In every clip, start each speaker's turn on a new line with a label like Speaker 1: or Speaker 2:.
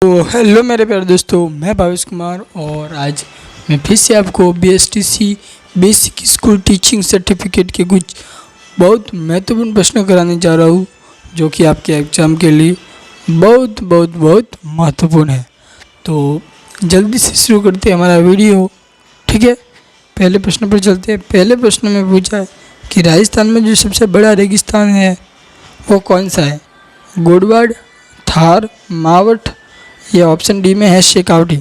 Speaker 1: तो हेलो मेरे प्यारे दोस्तों, मैं भावेश कुमार और आज मैं फिर से आपको BSTC basic school teaching certificate के कुछ बहुत महत्वपूर्ण प्रश्न कराने जा रहा हूँ, जो कि आपके एग्ज़ाम के लिए बहुत महत्वपूर्ण है। तो जल्दी से शुरू करते हैं हमारा वीडियो, ठीक है। पहले प्रश्न पर चलते हैं। पहले प्रश्न में पूछा है कि राजस्थान में जो सबसे बड़ा रेगिस्तान है वो कौन सा है? गोडवाड़, थार, मावट या ऑप्शन डी में है शेखावटी।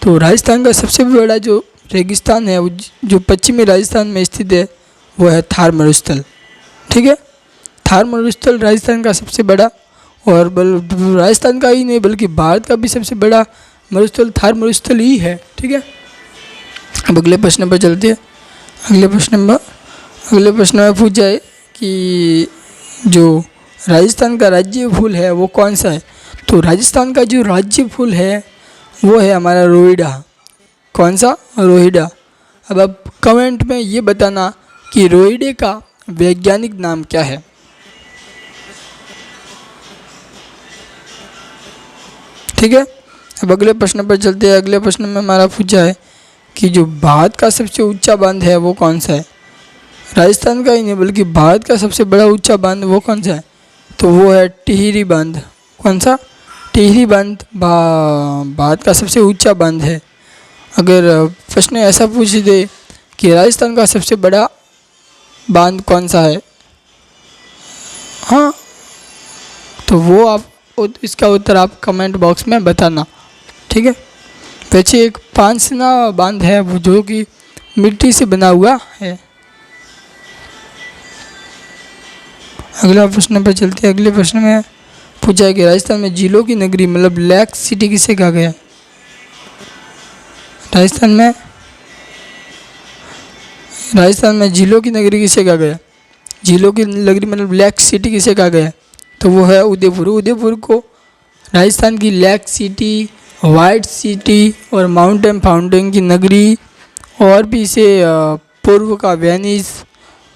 Speaker 1: तो राजस्थान का सबसे बड़ा जो रेगिस्तान है वो जो पश्चिमी राजस्थान में स्थित है वो है थार मरुस्थल, ठीक है। थार मरुस्थल राजस्थान का सबसे बड़ा और राजस्थान का ही नहीं बल्कि भारत का भी सबसे बड़ा मरुस्थल थार मरुस्थल ही है, ठीक है। अब अगले प्रश्न पर चलते हैं। अगले प्रश्न में पूछा है कि जो राजस्थान का राज्य फूल है वो कौन सा है? तो राजस्थान का जो राज्य फूल है वो है हमारा रोहिड़ा। कौन सा? रोहिड़ा। अब आप कमेंट में ये बताना कि रोहिड़े का वैज्ञानिक नाम क्या है। ठीक है। अब अगले प्रश्न पर चलते हैं। अगले प्रश्न में हमारा पूछा है कि जो भारत का सबसे ऊंचा बांध है वो कौन सा है? राजस्थान का ही नहीं बल्कि भारत का सबसे बड़ा ऊंचा बांध वो कौन सा है? तो वो है टिहरी बांध। कौन सा? टिहरी बांध भारत का सबसे ऊंचा बांध है। अगर प्रश्न ऐसा पूछ दे कि राजस्थान का सबसे बड़ा बांध कौन सा है, हाँ, तो वो आप इसका उत्तर आप कमेंट बॉक्स में बताना, ठीक है। वैसे एक पांचना बांध है वो जो कि मिट्टी से बना हुआ है। अगला प्रश्न पर चलते हैं। अगले प्रश्न में पूछा है कि राजस्थान में झीलों की नगरी मतलब लेक सिटी किसे कहा गया? राजस्थान में झीलों की नगरी किसे कहा गया? झीलों की नगरी मतलब लेक सिटी किसे कहा गया? तो वो है उदयपुर। उदयपुर को राजस्थान की लेक सिटी, वाइट सिटी और माउंटेन फाउंटेन की नगरी और भी इसे पूर्व का वेनिस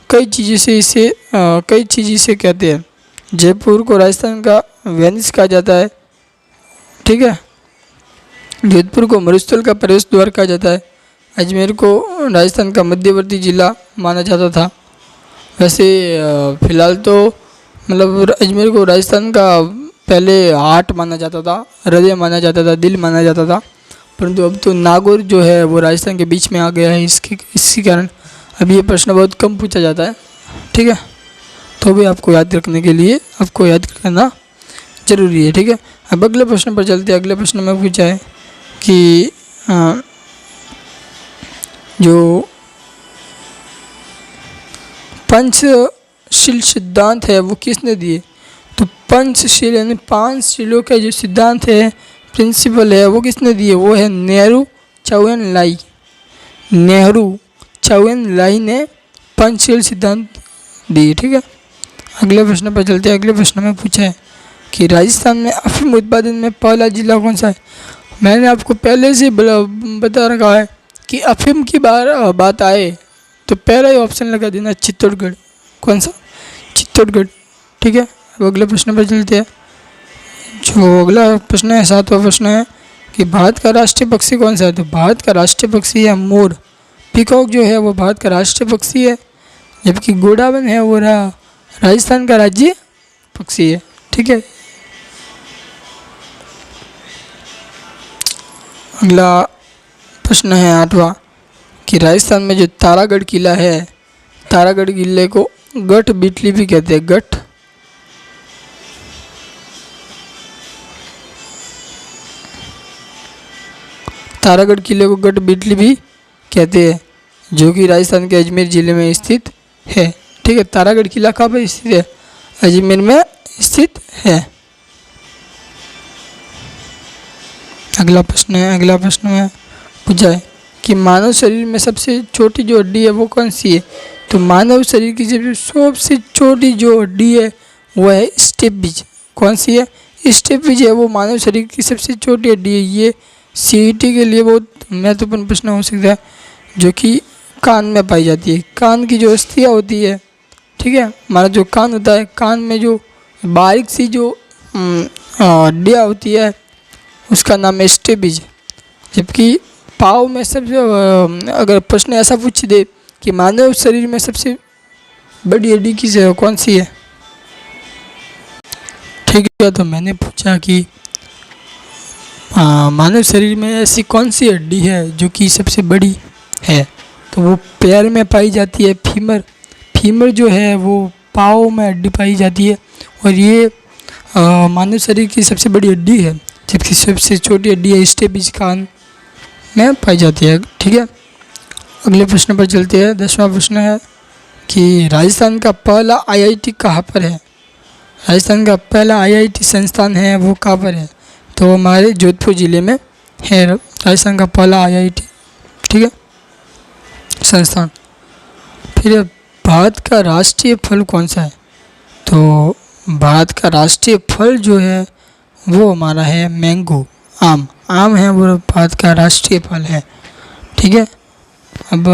Speaker 1: कई चीज़ें से कहते हैं। जयपुर को राजस्थान का वेनिस कहा जाता है, ठीक है। जोधपुर को मरुस्थल का प्रवेश द्वार कहा जाता है। अजमेर को राजस्थान का मध्यवर्ती जिला माना जाता था। वैसे फ़िलहाल तो मतलब अजमेर को राजस्थान का पहले हार्ट माना जाता था, हृदय माना जाता था, दिल माना जाता था, परंतु अब तो नागौर जो है वो राजस्थान के बीच में आ गया है। इसी कारण अब ये प्रश्न बहुत कम पूछा जाता है, ठीक है। तो भी आपको याद रखने के लिए आपको याद करना ज़रूरी है, ठीक है। अब अगले प्रश्न पर चलते हैं। अगले प्रश्न में पूछा है कि जो पंचशील सिद्धांत है वो किसने दिए? तो पंचशील यानी 5 शीलों के जो सिद्धांत है, प्रिंसिपल है, वो किसने दिए? वो है नेहरू चाउएन लाई ने पंचशील सिद्धांत दिए, ठीक है। अगले प्रश्न पर चलते हैं। अगले प्रश्न में पूछा है कि राजस्थान में अफीम उत्पादन में पहला जिला कौन सा है? मैंने आपको पहले से बता रखा है कि अफीम की बात आए तो पहला ही ऑप्शन लगा देना चित्तौड़गढ़। कौन सा? चित्तौड़गढ़, ठीक है। अब अगले प्रश्न पर चलते हैं। जो अगला प्रश्न है 7वां प्रश्न है कि भारत का राष्ट्रीय पक्षी कौन सा है? तो भारत का राष्ट्रीय पक्षी है मोर। पीकॉक जो है वो भारत का राष्ट्रीय पक्षी है, जबकि गोडावन है वो राजस्थान का राज्य पक्षी है, ठीक है। अगला प्रश्न है 8वां कि राजस्थान में जो तारागढ़ किला है, तारागढ़ किले को गढ़ बिटली भी कहते हैं। गढ़ तारागढ़ किले को गढ़ बिटली भी कहते हैं, जो कि राजस्थान के अजमेर जिले में स्थित है, ठीक है। तारागढ़ किला कहाँ पर स्थित है? अजमेर में स्थित है। अगला प्रश्न में पूछा है कि मानव शरीर में सबसे छोटी जो हड्डी है वो कौन सी है? तो मानव शरीर की सबसे छोटी जो हड्डी है वो है स्टेपिज। कौन सी है? स्टेपिज है वो मानव शरीर की सबसे छोटी हड्डी है। ये CET के लिए बहुत महत्वपूर्ण प्रश्न हो सकता है, जो कि कान में पाई जाती है। कान की जो अस्थियाँ होती है, ठीक है, हमारा जो कान होता है, कान में जो बारीक सी जो हड्डियाँ होती है उसका नाम है स्टेबिज। जबकि पाव में सबसे अगर प्रश्न ऐसा पूछ दे कि मानव शरीर में सबसे बड़ी हड्डी किस है, कौन सी है, ठीक है, तो मैंने पूछा कि मानव शरीर में ऐसी कौन सी हड्डी है जो कि सबसे बड़ी है, तो वो पैर में पाई जाती है फीमर। फीमर जो है वो पाँव में हड्डी पाई जाती है और ये मानव शरीर की सबसे बड़ी हड्डी है। जबकि सबसे छोटी हड्डी है स्टेबिज कान में पाई जाती है। ठीक है, अगले प्रश्न पर चलते हैं। 10वां प्रश्न है कि राजस्थान का पहला आईआईटी कहाँ पर है। राजस्थान का पहला आईआईटी संस्थान है वो कहाँ पर है, तो हमारे जोधपुर ज़िले में है राजस्थान का पहला आईआईटी। ठीक है, संस्थान। फिर भारत का राष्ट्रीय फल कौन सा है, तो भारत का राष्ट्रीय फल जो है वो हमारा है मैंगो, आम। आम है वो भारत का राष्ट्रीय फल है। ठीक है, अब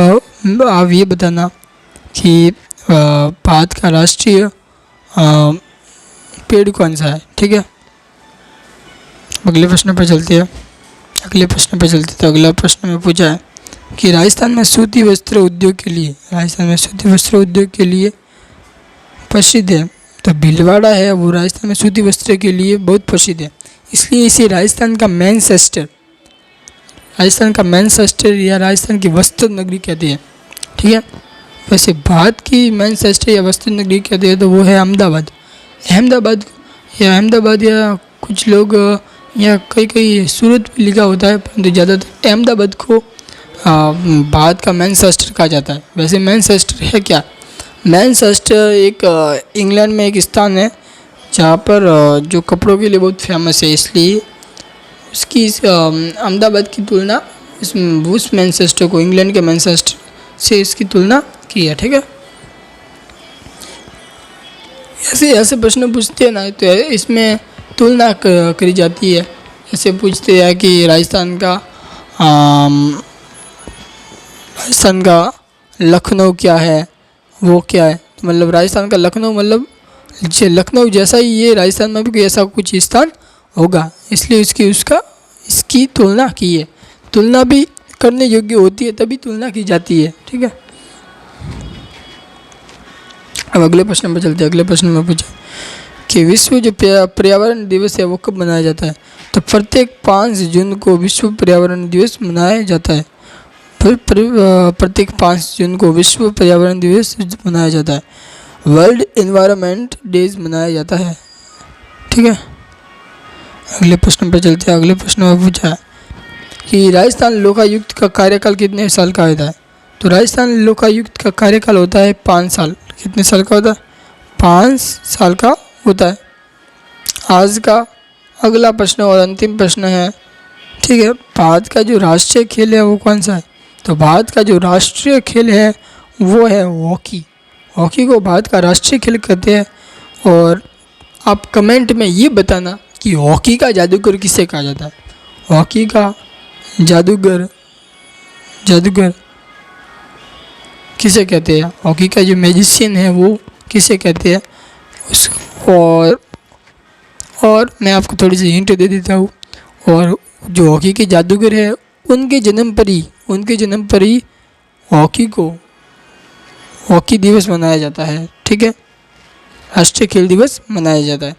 Speaker 1: आप ये बताना कि भारत का राष्ट्रीय पेड़ कौन सा है। ठीक है, अगले प्रश्न पर चलते हैं। तो अगला प्रश्न में पूछा है कि राजस्थान में सूती वस्त्र उद्योग के लिए प्रसिद्ध है। तो भीलवाड़ा है वो राजस्थान में सूती वस्त्र के लिए बहुत प्रसिद्ध है, इसलिए इसे राजस्थान का मैनचेस्टर या राजस्थान की वस्त्र नगरी कहते हैं। ठीक है, वैसे भारत की मैनचेस्टर या वस्त्र नगरी कहते हैं तो वो है अहमदाबाद या कुछ लोग या कई सूरत भी लिखा होता है, परंतु ज़्यादातर अहमदाबाद को भारत का मैनचेस्टर कहा जाता है। वैसे मैनचेस्टर है क्या, मैनचेस्टर एक इंग्लैंड में एक स्थान है जहाँ पर जो कपड़ों के लिए बहुत फेमस है, इसलिए उसकी अहमदाबाद की तुलना उस मैनचेस्टर को, इंग्लैंड के मैनचेस्टर से इसकी तुलना की है। ठीक है, ऐसे प्रश्न पूछते हैं ना, तो इसमें तुलना करी जाती है। ऐसे पूछते हैं कि राजस्थान का लखनऊ क्या है, वो क्या है, तो मतलब राजस्थान का लखनऊ मतलब लखनऊ जैसा ही ये राजस्थान में भी कोई ऐसा कुछ स्थान होगा, इसलिए इसकी तुलना की है। तुलना भी करने योग्य होती है तभी तुलना की जाती है। ठीक है, अब अगले प्रश्न पर चलते हैं। अगले प्रश्न में पूछा कि विश्व जो पर्यावरण दिवस है वो कब मनाया जाता है, तो प्रत्येक 5 जून को विश्व पर्यावरण दिवस मनाया जाता है। प्रत्येक 5 जून को विश्व पर्यावरण दिवस मनाया जाता है, वर्ल्ड एनवायरनमेंट डेज मनाया जाता है। ठीक है, अगले प्रश्न पर चलते हैं। अगले प्रश्न में पूछा है कि राजस्थान लोकायुक्त का कार्यकाल कितने साल का होता है, तो राजस्थान लोकायुक्त का कार्यकाल होता है 5 साल। कितने साल का होता है, 5 साल का होता है। आज का अगला प्रश्न और अंतिम प्रश्न है, ठीक है, भारत का जो राष्ट्रीय खेल है वो कौन सा है, तो भारत का जो राष्ट्रीय खेल है वो है हॉकी। हॉकी को भारत का राष्ट्रीय खेल कहते हैं। और आप कमेंट में ये बताना कि हॉकी का जादूगर किसे कहा जाता है। हॉकी का जादूगर किसे कहते हैं, हॉकी का जो मैजिशियन है वो किसे कहते हैं और मैं आपको थोड़ी सी हिंट दे देता हूँ। और जो हॉकी के जादूगर है उनके जन्म पर ही हॉकी दिवस मनाया जाता है। ठीक है, राष्ट्रीय खेल दिवस मनाया जाता है।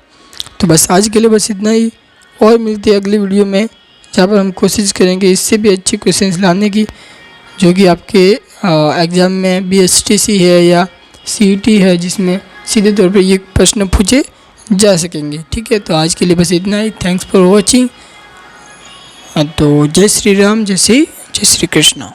Speaker 1: तो बस आज के लिए बस इतना ही, और मिलते हैं अगली वीडियो में जहाँ पर हम कोशिश करेंगे इससे भी अच्छी क्वेश्चंस लाने की, जो कि आपके एग्ज़ाम में BSTC है या CET है, जिसमें सीधे तौर पर ये प्रश्न पूछे जा सकेंगे। ठीक है, तो आज के लिए बस इतना ही। Thanks for watching. तो जय श्री राम, जय श्री कृष्ण।